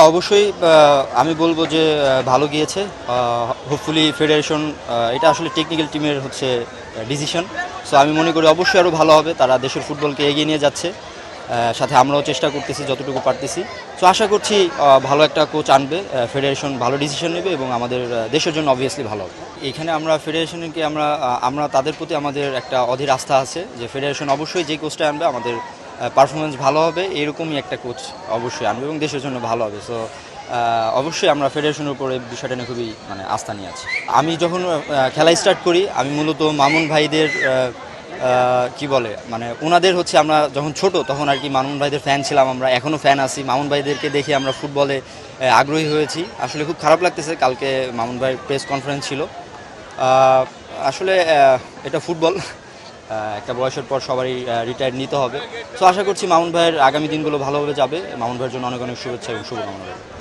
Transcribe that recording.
অবশ্যই আমি বলব যে ভালো গিয়েছে। হোপফুলি ফেডারেশন এটা আসলে টেকনিক্যাল টিমের হচ্ছে ডিসিশন। সো আমি মনে করি অবশ্যই আরও ভালো হবে, তারা দেশের ফুটবলকে এগিয়ে নিয়ে যাচ্ছে। সাথে আমরাও চেষ্টা করতেছি যতটুকু পারতেছি। সো আশা করছি ভালো একটা কোচ আনবে, ফেডারেশন ভালো ডিসিশন নেবে এবং আমাদের দেশের জন্য অবভিয়াসলি ভালো হবে। এখানে আমরা ফেডারেশনকে আমরা তাদের প্রতি আমাদের একটা অধীর আস্থা আছে যে ফেডারেশন অবশ্যই যে কোচটা আনবে আমাদের পারফরমেন্স ভালো হবে, এরকমই একটা কোচ অবশ্যই আনবে এবং দেশের জন্য ভালো হবে। সো অবশ্যই আমরা ফেডারেশনের উপরে বিষয়টা নিয়ে খুবই আস্থা নিয়ে আছি। আমি যখন খেলা স্টার্ট করি আমি মূলত মামুন ভাইদের কি বলে ওনাদের হচ্ছে আমরা যখন ছোট তখন আর কি মামুন ভাইদের ফ্যান ছিলাম, আমরা এখনও ফ্যান আছি। মামুন ভাইদেরকে দেখে আমরা ফুটবলে আগ্রহী হয়েছি। আসলে খুব খারাপ লাগতেছে, কালকে মামুন ভাইয়ের প্রেস কনফারেন্স ছিল। আসলে এটা ফুটবল, একটা বয়সের পর সবারই রিটায়ার নিতে হবে। সো আশা করছি মামুন ভাইয়ের আগামী দিনগুলো ভালোভাবে যাবে। মামুন ভাইয়ের জন্য অনেক অনেক শুভেচ্ছা এবং শুভকামনা।